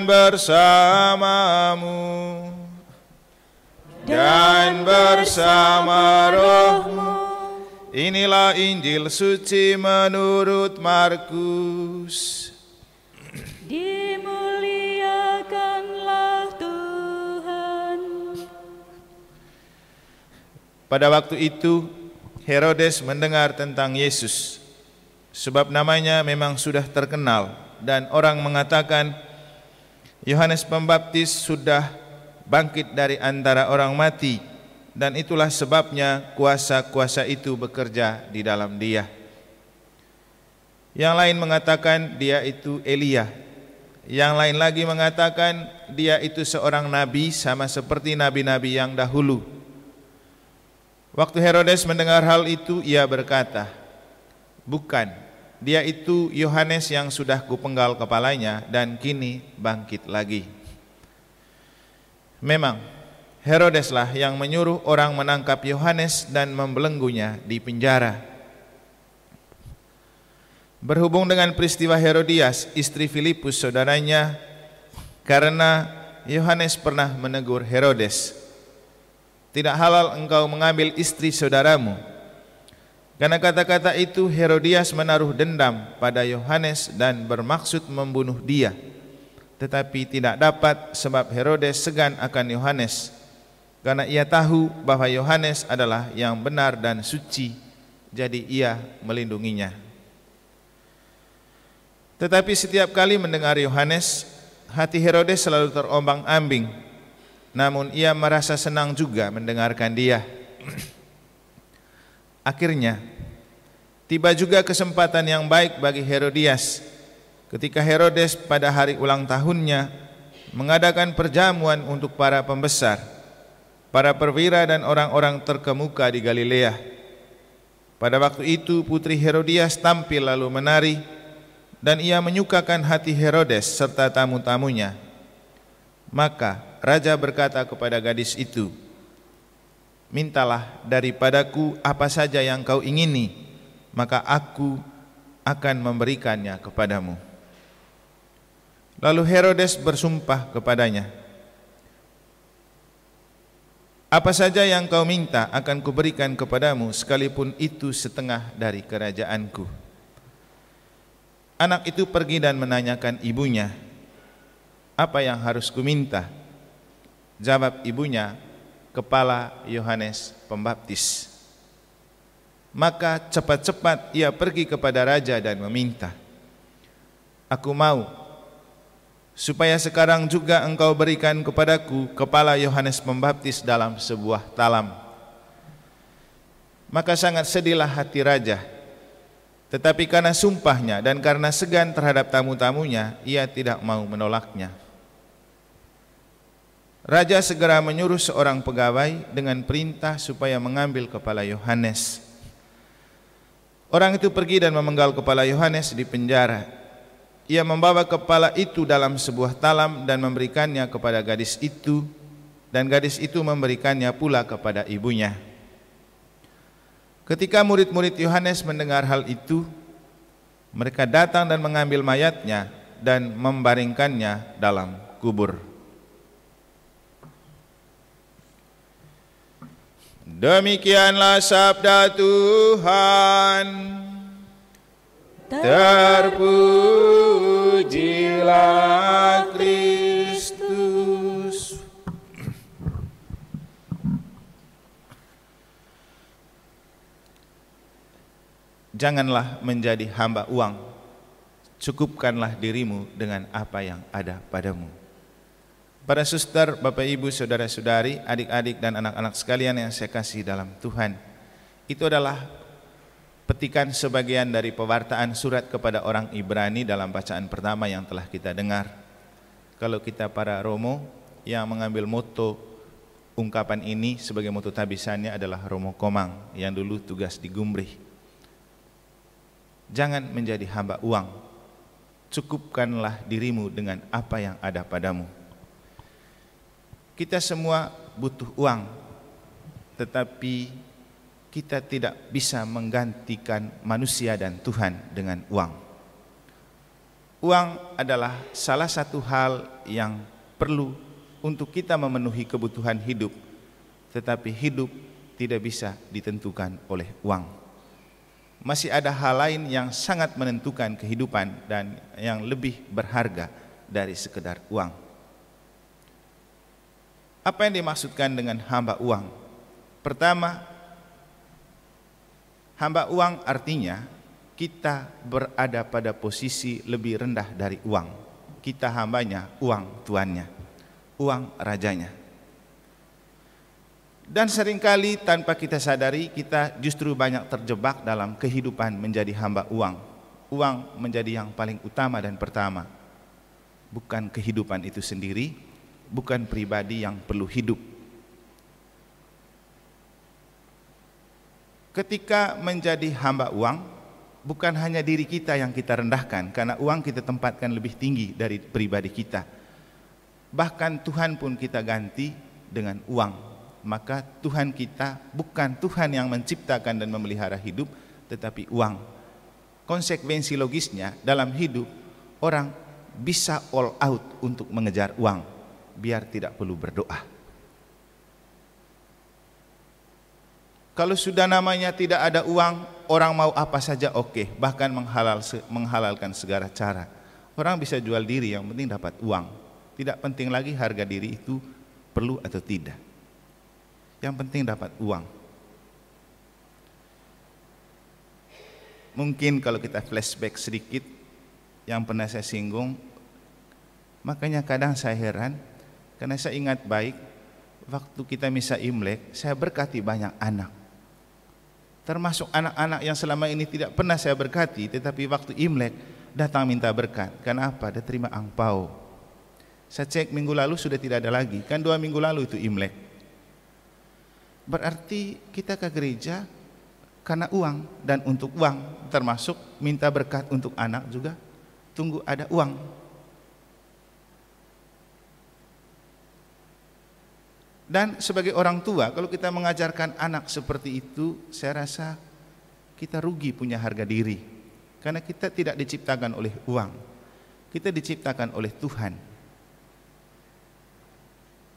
bersamamu dan bersama rohmu. Inilah Injil suci menurut Markus. Dimuliakanlah Tuhan. Pada waktu itu Herodes mendengar tentang Yesus, sebab namanya memang sudah terkenal, dan orang mengatakan Yohanes Pembaptis sudah bangkit dari antara orang mati, dan itulah sebabnya kuasa-kuasa itu bekerja di dalam dia. Yang lain mengatakan dia itu Elia. Yang lain lagi mengatakan dia itu seorang nabi sama seperti nabi-nabi yang dahulu. Waktu Herodes mendengar hal itu, ia berkata, "Bukan, dia itu Yohanes yang sudah kupenggal kepalanya dan kini bangkit lagi." Memang Herodeslah yang menyuruh orang menangkap Yohanes dan membelenggunya di penjara. Berhubung dengan peristiwa Herodias, istri Filipus saudaranya, karena Yohanes pernah menegur Herodes, "Tidak halal engkau mengambil istri saudaramu." Karena kata-kata itu Herodias menaruh dendam pada Yohanes dan bermaksud membunuh dia, tetapi tidak dapat sebab Herodes segan akan Yohanes, karena ia tahu bahwa Yohanes adalah yang benar dan suci, jadi ia melindunginya. Tetapi setiap kali mendengar Yohanes, hati Herodes selalu terombang-ambing, namun ia merasa senang juga mendengarkan dia. Akhirnya, tiba juga kesempatan yang baik bagi Herodias, ketika Herodes pada hari ulang tahunnya mengadakan perjamuan untuk para pembesar, para perwira dan orang-orang terkemuka di Galilea. Pada waktu itu putri Herodias tampil lalu menari, dan ia menyukakan hati Herodes serta tamu-tamunya. Maka raja berkata kepada gadis itu, "Mintalah daripadaku apa saja yang kau ingini, maka aku akan memberikannya kepadamu." Lalu Herodes bersumpah kepadanya, "Apa saja yang kau minta akan kuberikan kepadamu, sekalipun itu setengah dari kerajaanku." Anak itu pergi dan menanyakan ibunya, "Apa yang harus kuminta?" Jawab ibunya, "Kepala Yohanes Pembaptis." Maka cepat-cepat ia pergi kepada raja dan meminta, "Aku mau supaya sekarang juga engkau berikan kepadaku kepala Yohanes Pembaptis dalam sebuah talam." Maka sangat sedihlah hati raja, tetapi karena sumpahnya dan karena segan terhadap tamu-tamunya, ia tidak mau menolaknya. Raja segera menyuruh seorang pegawai dengan perintah supaya mengambil kepala Yohanes. Orang itu pergi dan memenggal kepala Yohanes di penjara. Ia membawa kepala itu dalam sebuah talam dan memberikannya kepada gadis itu, dan gadis itu memberikannya pula kepada ibunya. Ketika murid-murid Yohanes mendengar hal itu, mereka datang dan mengambil mayatnya dan membaringkannya dalam kubur. Demikianlah sabda Tuhan. Terpujilah Kristus. Janganlah menjadi hamba uang, cukupkanlah dirimu dengan apa yang ada padamu. Para suster, Bapak Ibu, saudara-saudari, adik-adik dan anak-anak sekalian yang saya kasih dalam Tuhan, itu adalah petikan sebagian dari pewartaan surat kepada orang Ibrani dalam bacaan pertama yang telah kita dengar. Kalau kita para Romo yang mengambil moto ungkapan ini sebagai moto tabisannya adalah Romo Komang yang dulu tugas di Gumbrih. Jangan menjadi hamba uang, cukupkanlah dirimu dengan apa yang ada padamu. Kita semua butuh uang, tetapi kita tidak bisa menggantikan manusia dan Tuhan dengan uang. Uang adalah salah satu hal yang perlu untuk kita memenuhi kebutuhan hidup, tetapi hidup tidak bisa ditentukan oleh uang. Masih ada hal lain yang sangat menentukan kehidupan dan yang lebih berharga dari sekedar uang. Apa yang dimaksudkan dengan hamba uang? Pertama, hamba uang artinya kita berada pada posisi lebih rendah dari uang. Kita hambanya, uang tuannya, uang rajanya. Dan seringkali tanpa kita sadari, kita justru banyak terjebak dalam kehidupan menjadi hamba uang. Uang menjadi yang paling utama dan pertama, bukan kehidupan itu sendiri, bukan pribadi yang perlu hidup. Ketika menjadi hamba uang, bukan hanya diri kita yang kita rendahkan, karena uang kita tempatkan lebih tinggi dari pribadi kita. Bahkan Tuhan pun kita ganti dengan uang. Maka Tuhan kita bukan Tuhan yang menciptakan dan memelihara hidup, tetapi uang. Konsekuensi logisnya dalam hidup, orang bisa all out untuk mengejar uang, biar tidak perlu berdoa. Kalau sudah namanya tidak ada uang, orang mau apa saja oke, bahkan menghalalkan segala cara. Orang bisa jual diri, yang penting dapat uang. Tidak penting lagi harga diri itu perlu atau tidak. Yang penting dapat uang. Mungkin kalau kita flashback sedikit yang pernah saya singgung, makanya kadang saya heran, karena saya ingat baik waktu kita misa Imlek, saya berkati banyak anak, termasuk anak-anak yang selama ini tidak pernah saya berkati, tetapi waktu Imlek datang minta berkat. Kenapa? Dia terima angpau. Saya cek minggu lalu sudah tidak ada lagi, kan 2 minggu lalu itu Imlek. Berarti kita ke gereja karena uang dan untuk uang, termasuk minta berkat untuk anak juga tunggu ada uang. Dan sebagai orang tua, kalau kita mengajarkan anak seperti itu, saya rasa kita rugi punya harga diri, karena kita tidak diciptakan oleh uang, kita diciptakan oleh Tuhan.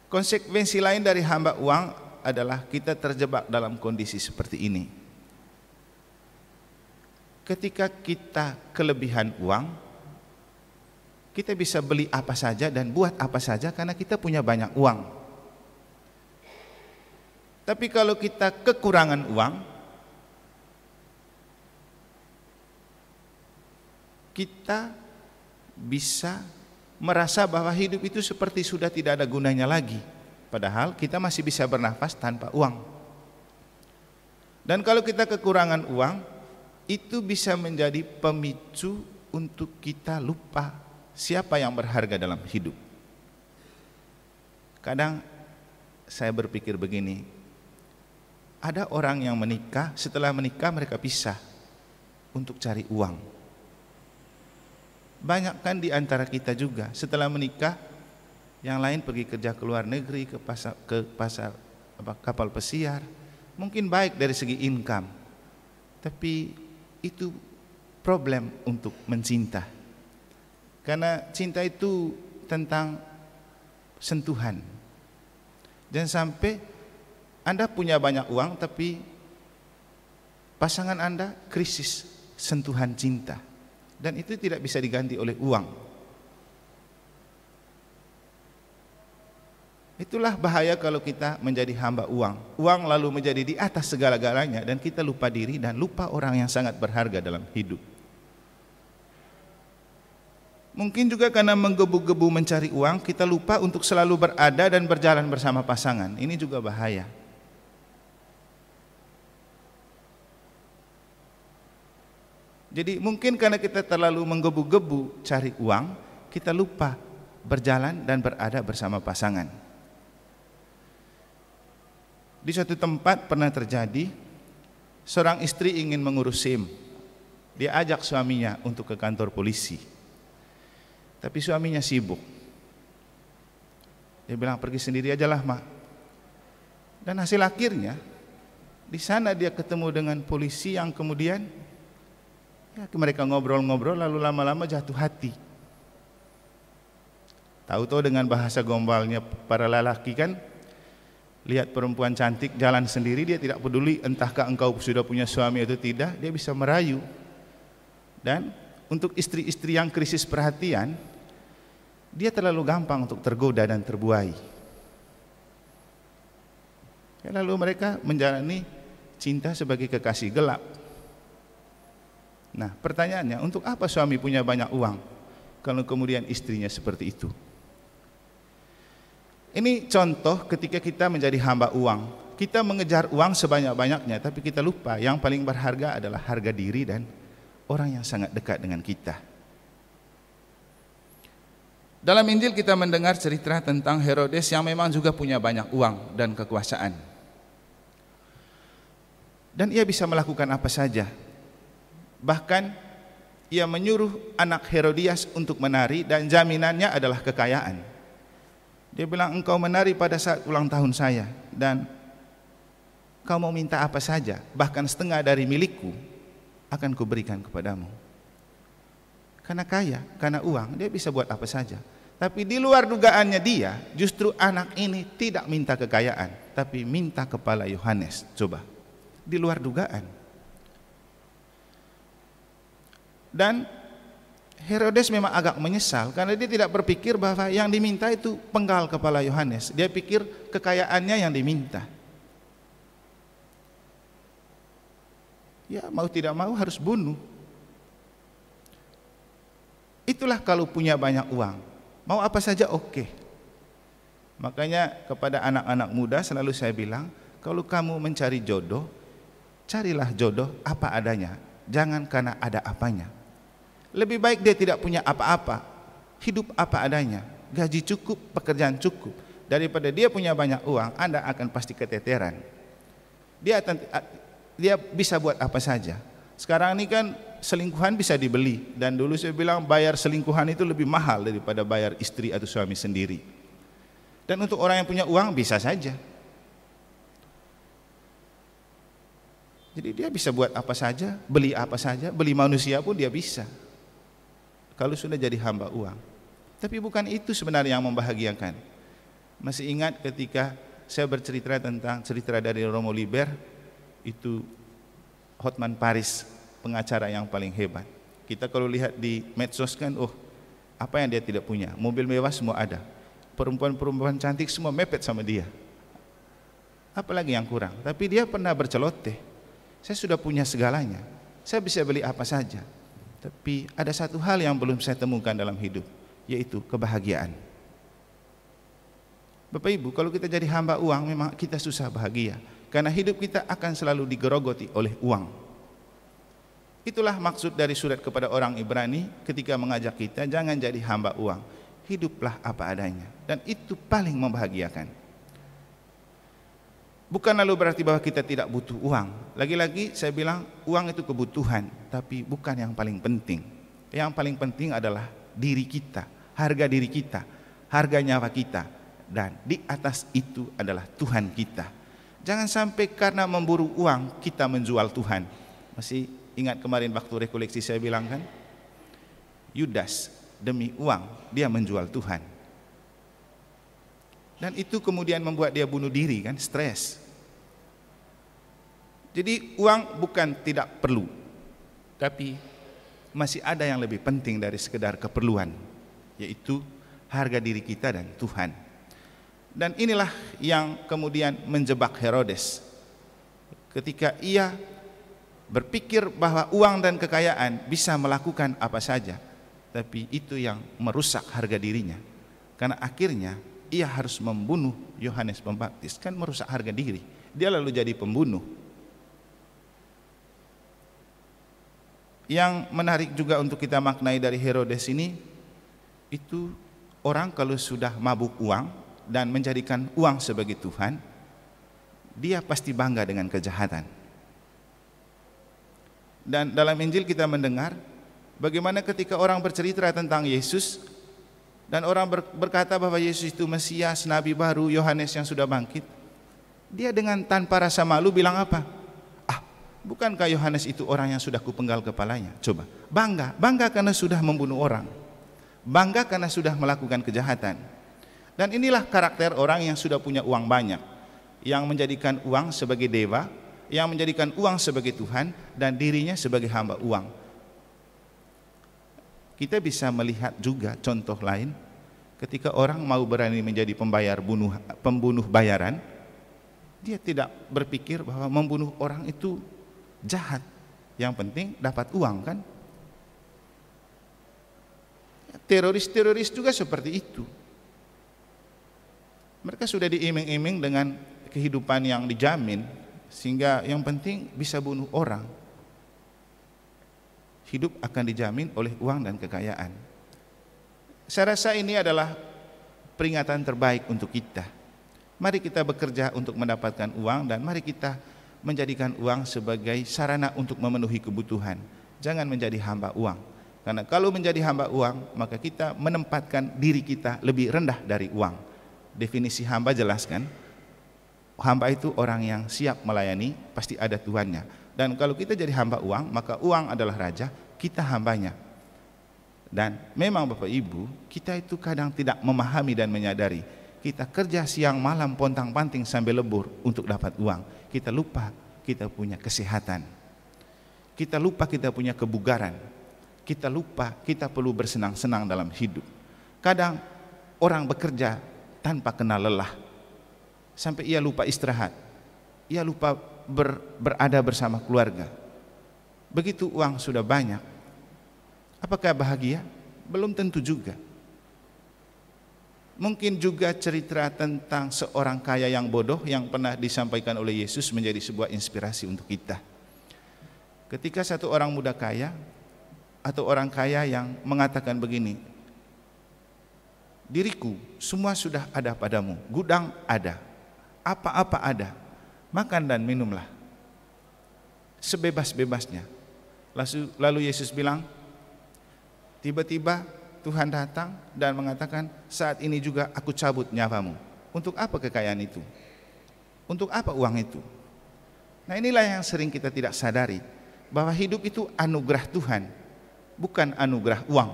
Konsekuensi lain dari hamba uang adalah kita terjebak dalam kondisi seperti ini. Ketika kita kelebihan uang, kita bisa beli apa saja dan buat apa saja karena kita punya banyak uang. Tapi kalau kita kekurangan uang, kita bisa merasa bahwa hidup itu seperti sudah tidak ada gunanya lagi. Padahal kita masih bisa bernafas tanpa uang. Dan kalau kita kekurangan uang, itu bisa menjadi pemicu untuk kita lupa siapa yang berharga dalam hidup. Kadang saya berpikir begini, ada orang yang menikah, setelah menikah mereka pisah untuk cari uang. Banyak kan di antara kita juga setelah menikah, yang lain pergi kerja ke luar negeri, ke pasar kapal pesiar, mungkin baik dari segi income, tapi itu problem untuk mencinta, karena cinta itu tentang sentuhan. Jangan sampai Anda punya banyak uang tapi pasangan Anda krisis sentuhan cinta, dan itu tidak bisa diganti oleh uang. Itulah bahaya kalau kita menjadi hamba uang. Uang lalu menjadi di atas segala-galanya dan kita lupa diri dan lupa orang yang sangat berharga dalam hidup. Mungkin juga karena menggebu-gebu mencari uang, kita lupa untuk selalu berada dan berjalan bersama pasangan. Ini juga bahaya. Jadi mungkin karena kita terlalu menggebu-gebu cari uang, kita lupa berjalan dan berada bersama pasangan. Di suatu tempat pernah terjadi, seorang istri ingin mengurus SIM. Dia ajak suaminya untuk ke kantor polisi, tapi suaminya sibuk. Dia bilang, pergi sendiri aja lah, Mak. Dan hasil akhirnya di sana dia ketemu dengan polisi yang kemudian mereka ngobrol-ngobrol, lalu lama-lama jatuh hati. Tahu-tahu dengan bahasa gombalnya para lelaki kan, lihat perempuan cantik jalan sendiri, dia tidak peduli entahkah engkau sudah punya suami atau tidak, dia bisa merayu. Dan untuk istri-istri yang krisis perhatian, dia terlalu gampang untuk tergoda dan terbuai. Lalu mereka menjalani cinta sebagai kekasih gelap. Nah, pertanyaannya, untuk apa suami punya banyak uang kalau kemudian istrinya seperti itu? Ini contoh ketika kita menjadi hamba uang. Kita mengejar uang sebanyak-banyaknya, tapi kita lupa yang paling berharga adalah harga diri dan orang yang sangat dekat dengan kita. Dalam Injil kita mendengar cerita tentang Herodes yang memang juga punya banyak uang dan kekuasaan. Dan ia bisa melakukan apa saja. Bahkan ia menyuruh anak Herodias untuk menari dan jaminannya adalah kekayaan. Dia bilang, engkau menari pada saat ulang tahun saya dan kau mau minta apa saja, bahkan setengah dari milikku akan kuberikan kepadamu. Karena kaya, karena uang, dia bisa buat apa saja. Tapi di luar dugaannya dia, justru anak ini tidak minta kekayaan, tapi minta kepala Yohanes. Coba, di luar dugaan. Dan Herodes memang agak menyesal karena dia tidak berpikir bahwa yang diminta itu penggal kepala Yohanes. Dia pikir kekayaannya yang diminta. Ya, mau tidak mau harus bunuh. Itulah kalau punya banyak uang, mau apa saja oke. Makanya kepada anak-anak muda selalu saya bilang, kalau kamu mencari jodoh, carilah jodoh apa adanya, jangan karena ada apanya. Lebih baik dia tidak punya apa-apa, hidup apa adanya, gaji cukup, pekerjaan cukup, daripada dia punya banyak uang, Anda akan pasti keteteran. Dia bisa buat apa saja. Sekarang ini kan selingkuhan bisa dibeli, dan dulu saya bilang bayar selingkuhan itu lebih mahal daripada bayar istri atau suami sendiri. Dan untuk orang yang punya uang bisa saja. Jadi dia bisa buat apa saja, beli apa saja, beli manusia pun dia bisa. Kalau sudah jadi hamba uang. Tapi bukan itu sebenarnya yang membahagiakan. Masih ingat ketika saya bercerita tentang cerita dari Romo Liber, itu Hotman Paris, pengacara yang paling hebat. Kita kalau lihat di medsos kan, oh apa yang dia tidak punya, mobil mewah semua ada, perempuan-perempuan cantik semua mepet sama dia. Apalagi yang kurang? Tapi dia pernah berceloteh, saya sudah punya segalanya, saya bisa beli apa saja. Tapi ada satu hal yang belum saya temukan dalam hidup, yaitu kebahagiaan. Bapak Ibu, kalau kita jadi hamba uang, memang kita susah bahagia, karena hidup kita akan selalu digerogoti oleh uang. Itulah maksud dari surat kepada orang Ibrani ketika mengajak kita jangan jadi hamba uang, hiduplah apa adanya, dan itu paling membahagiakan. Bukan lalu berarti bahwa kita tidak butuh uang. Lagi-lagi saya bilang uang itu kebutuhan, tapi bukan yang paling penting. Yang paling penting adalah diri kita, harga diri kita, harga nyawa kita, dan di atas itu adalah Tuhan kita. Jangan sampai karena memburu uang kita menjual Tuhan. Masih ingat kemarin waktu rekoleksi saya bilang kan, Yudas demi uang dia menjual Tuhan. Dan itu kemudian membuat dia bunuh diri kan, stres. Jadi uang bukan tidak perlu, tapi masih ada yang lebih penting dari sekedar keperluan, yaitu harga diri kita dan Tuhan. Dan inilah yang kemudian menjebak Herodes. Ketika ia berpikir bahwa uang dan kekayaan bisa melakukan apa saja, tapi itu yang merusak harga dirinya. Karena akhirnya ia harus membunuh Yohanes Pembaptis, kan merusak harga diri. Dia lalu jadi pembunuh. Yang menarik juga untuk kita maknai dari Herodes ini, itu orang kalau sudah mabuk uang dan menjadikan uang sebagai Tuhan, dia pasti bangga dengan kejahatan. Dan dalam Injil kita mendengar bagaimana ketika orang bercerita tentang Yesus, dan orang berkata bahwa Yesus itu Mesias, Nabi baru, Yohanes yang sudah bangkit, dia dengan tanpa rasa malu bilang apa? Bukankah Yohanes itu orang yang sudah kupenggal kepalanya? Coba, bangga karena sudah membunuh orang, bangga karena sudah melakukan kejahatan. Dan inilah karakter orang yang sudah punya uang banyak, yang menjadikan uang sebagai dewa, yang menjadikan uang sebagai Tuhan, dan dirinya sebagai hamba uang. Kita bisa melihat juga contoh lain, ketika orang mau berani menjadi pembunuh bayaran, dia tidak berpikir bahwa membunuh orang itu jahat, yang penting dapat uang kan. Teroris-teroris juga seperti itu. Mereka sudah diiming-iming dengan kehidupan yang dijamin, sehingga yang penting bisa bunuh orang. Hidup akan dijamin oleh uang dan kekayaan. Saya rasa ini adalah peringatan terbaik untuk kita. Mari kita bekerja untuk mendapatkan uang, dan mari kita menjadikan uang sebagai sarana untuk memenuhi kebutuhan. Jangan menjadi hamba uang. Karena kalau menjadi hamba uang, maka kita menempatkan diri kita lebih rendah dari uang. Definisi hamba jelas kan? Hamba itu orang yang siap melayani, pasti ada tuannya. Dan kalau kita jadi hamba uang, maka uang adalah raja, kita hambanya. Dan memang Bapak Ibu, kita itu kadang tidak memahami dan menyadari. Kita kerja siang malam pontang-panting sambil lebur untuk dapat uang. Kita lupa kita punya kesehatan. Kita lupa kita punya kebugaran. Kita lupa kita perlu bersenang-senang dalam hidup. Kadang orang bekerja tanpa kenal lelah, sampai ia lupa istirahat, ia lupa berada bersama keluarga. Begitu uang sudah banyak, apakah bahagia? Belum tentu juga. Mungkin juga cerita tentang seorang kaya yang bodoh yang pernah disampaikan oleh Yesus menjadi sebuah inspirasi untuk kita. Ketika satu orang muda kaya atau orang kaya yang mengatakan begini, diriku semua sudah ada padamu, gudang ada, apa-apa ada, makan dan minumlah sebebas-bebasnya. Lalu Yesus bilang, tiba-tiba Tuhan datang dan mengatakan, saat ini juga aku cabut nyawamu. Untuk apa kekayaan itu? Untuk apa uang itu? Nah, inilah yang sering kita tidak sadari, bahwa hidup itu anugerah Tuhan, bukan anugerah uang.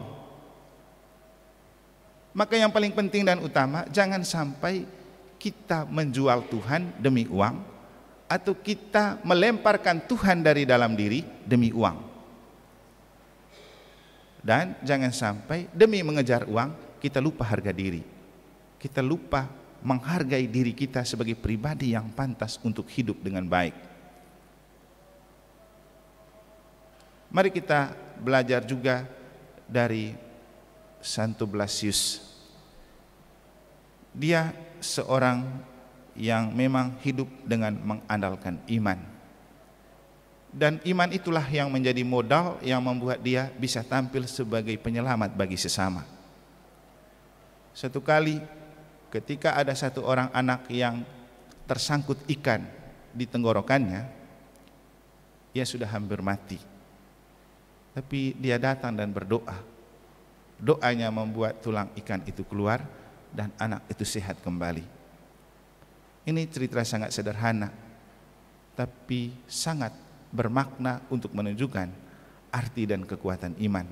Maka yang paling penting dan utama, jangan sampai kita menjual Tuhan demi uang, atau kita melemparkan Tuhan dari dalam diri demi uang. Dan jangan sampai demi mengejar uang kita lupa harga diri. Kita lupa menghargai diri kita sebagai pribadi yang pantas untuk hidup dengan baik. Mari kita belajar juga dari Santo Blasius. Dia seorang yang memang hidup dengan mengandalkan iman. Dan iman itulah yang menjadi modal yang membuat dia bisa tampil sebagai penyelamat bagi sesama. Satu kali ketika ada satu orang anak yang tersangkut ikan di tenggorokannya, ia sudah hampir mati. Tapi dia datang dan berdoa. Doanya membuat tulang ikan itu keluar dan anak itu sehat kembali. Ini cerita sangat sederhana, tapi sangat bermakna untuk menunjukkan arti dan kekuatan iman.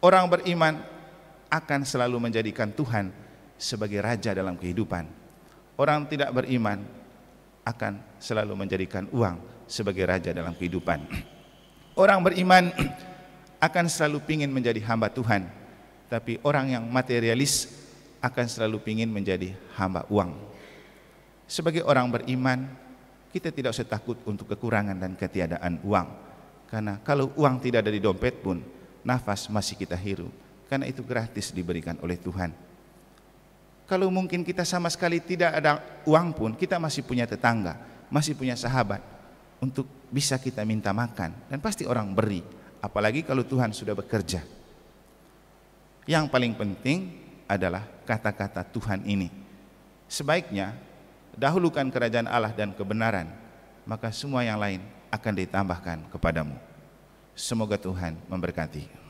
Orang beriman akan selalu menjadikan Tuhan sebagai raja dalam kehidupan. Orang tidak beriman akan selalu menjadikan uang sebagai raja dalam kehidupan. Orang beriman akan selalu ingin menjadi hamba Tuhan, tapi orang yang materialis akan selalu ingin menjadi hamba uang. Sebagai orang beriman, kita tidak usah takut untuk kekurangan dan ketiadaan uang, karena kalau uang tidak ada di dompet pun, nafas masih kita hirup, karena itu gratis diberikan oleh Tuhan. Kalau mungkin kita sama sekali tidak ada uang pun, kita masih punya tetangga, masih punya sahabat untuk bisa kita minta makan, dan pasti orang beri. Apalagi kalau Tuhan sudah bekerja. Yang paling penting adalah kata-kata Tuhan ini. Sebaiknya dahulukan kerajaan Allah dan kebenaran, maka semua yang lain akan ditambahkan kepadamu. Semoga Tuhan memberkati.